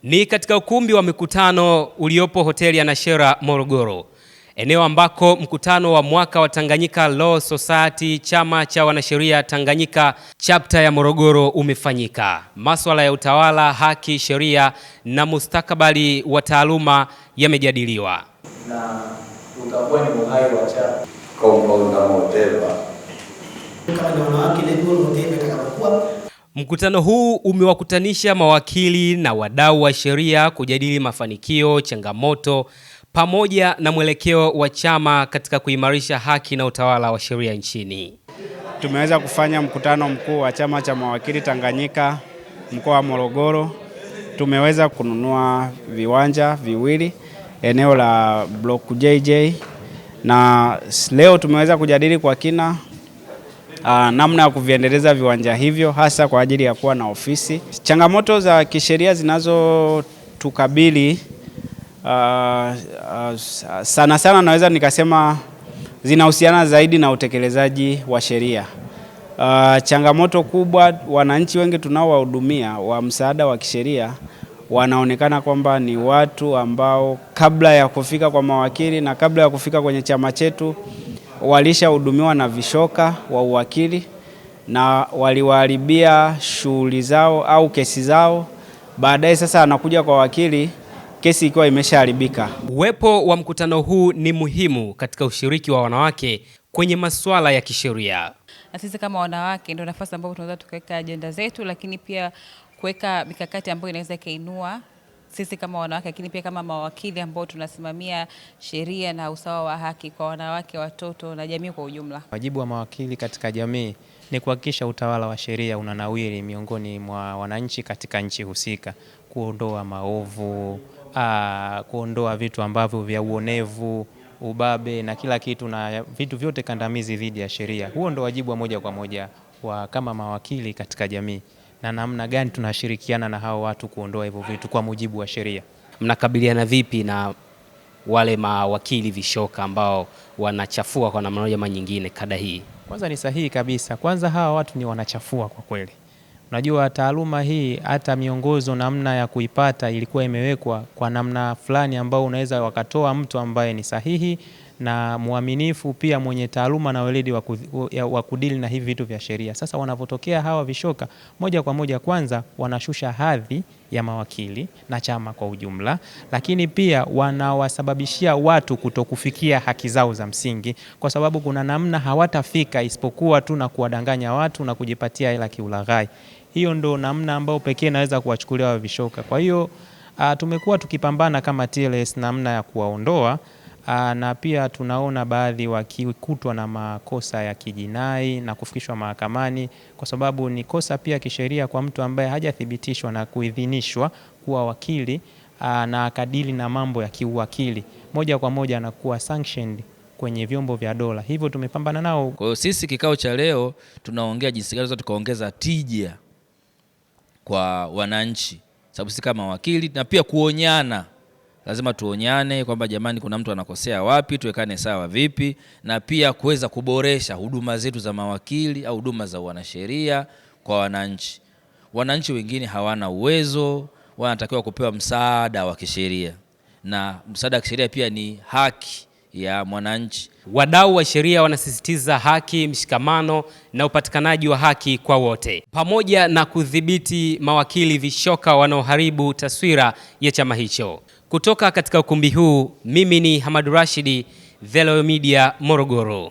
Ni katika ukumbi wa mikutano uliopo hoteli ya Nashera Morogoro, eneo ambako mkutano wa mwaka wa Tanganyika Law Society, chama cha wanasheria Tanganyika chapter ya Morogoro umefanyika. Masuala ya utawala, haki, sheria na mustakabali wa taaluma yamejadiliwa. Na utakuwa ni uhai wa chama compound na moteva. Kama ni wanawake ile ndio moteva itakapokuwa. Mkutano huu umewakutanisha mawakili na wadau wa sheria kujadili mafanikio, changamoto pamoja na mwelekeo wa chama katika kuimarisha haki na utawala wa sheria nchini. Tumeweza kufanya mkutano mkuu wa chama cha mawakili Tanganyika mkoa wa Morogoro. Tumeweza kununua viwanja viwili eneo la Block JJ, na leo tumeweza kujadili kwa kina namna ya kuviendeleza viwanja hivyo hasa kwa ajili ya kuwa na ofisi. Changamoto za kisheria zinazotukabili sana sana naweza nikasema zinahusiana zaidi na utekelezaji wa sheria. Changamoto kubwa, wananchi wengi tunaowahudumia wa msaada wa kisheria wanaonekana kwamba ni watu ambao kabla ya kufika kwa mawakili na kabla ya kufika kwenye chama chetu walishahudumiwa na vishoka wa uwakili na waliwaharibia shughuli zao au kesi zao. Baadaye sasa anakuja kwa wakili kesi ikiwa imeshaharibika. Uwepo wa mkutano huu ni muhimu katika ushiriki wa wanawake kwenye masuala ya kisheria. Na sisi kama wanawake ndio nafasi ambayo tunaweza tukaweka ajenda zetu, lakini pia kuweka mikakati ambayo inaweza kainua sisi kama wanawake, lakini pia kama mawakili ambao tunasimamia sheria na usawa wa haki kwa wanawake, watoto na jamii kwa ujumla. Wajibu wa mawakili katika jamii ni kuhakikisha utawala wa sheria unanawiri miongoni mwa wananchi katika nchi husika, kuondoa maovu, kuondoa vitu ambavyo vya uonevu, ubabe na kila kitu na vitu vyote kandamizi dhidi ya sheria. Huo ndio wajibu wa moja kwa moja wa kama mawakili katika jamii. Na namna gani tunashirikiana na hao watu kuondoa hivyo vitu kwa mujibu wa sheria? Mnakabiliana vipi na wale mawakili vishoka ambao wanachafua kwa namna moja ama nyingine kada hii? Kwanza ni sahihi kabisa. Kwanza hawa watu ni wanachafua kwa kweli. Unajua taaluma hii hata miongozo namna ya kuipata ilikuwa imewekwa kwa namna fulani ambao unaweza wakatoa mtu ambaye ni sahihi na muaminifu, pia mwenye taaluma na weledi wa kudili na hivi vitu vya sheria. Sasa wanapotokea hawa vishoka, moja kwa moja kwanza wanashusha hadhi ya mawakili na chama kwa ujumla, lakini pia wanawasababishia watu kutokufikia haki zao za msingi, kwa sababu kuna namna hawatafika isipokuwa tu na kuwadanganya watu na kujipatia hela kiulaghai. Hiyo ndo namna ambao pekee naweza kuwachukulia wa vishoka. Kwa hiyo tumekuwa tukipambana kama TLS namna ya kuwaondoa. Na pia tunaona baadhi wakikutwa na makosa ya kijinai na kufikishwa mahakamani, kwa sababu ni kosa pia kisheria kwa mtu ambaye hajathibitishwa na kuidhinishwa kuwa wakili na akadili na mambo ya kiuwakili, moja kwa moja anakuwa sanctioned kwenye vyombo vya dola. Hivyo tumepambana nao. Kwa hiyo sisi kikao cha leo tunaongea jinsi gani tukaongeza tija kwa wananchi, sababu sisi kama wakili na pia kuonyana, lazima tuonyane kwamba jamani, kuna mtu anakosea wapi, tuwekane sawa vipi, na pia kuweza kuboresha huduma zetu za mawakili au huduma za wanasheria kwa wananchi. Wananchi wengine hawana uwezo, wanatakiwa kupewa msaada wa kisheria, na msaada wa kisheria pia ni haki ya mwananchi. Wadau wa sheria wanasisitiza haki, mshikamano na upatikanaji wa haki kwa wote, pamoja na kudhibiti mawakili vishoka wanaoharibu taswira ya chama hicho. Kutoka katika ukumbi huu, mimi ni Hamad Rashidi, Velo Media, Morogoro.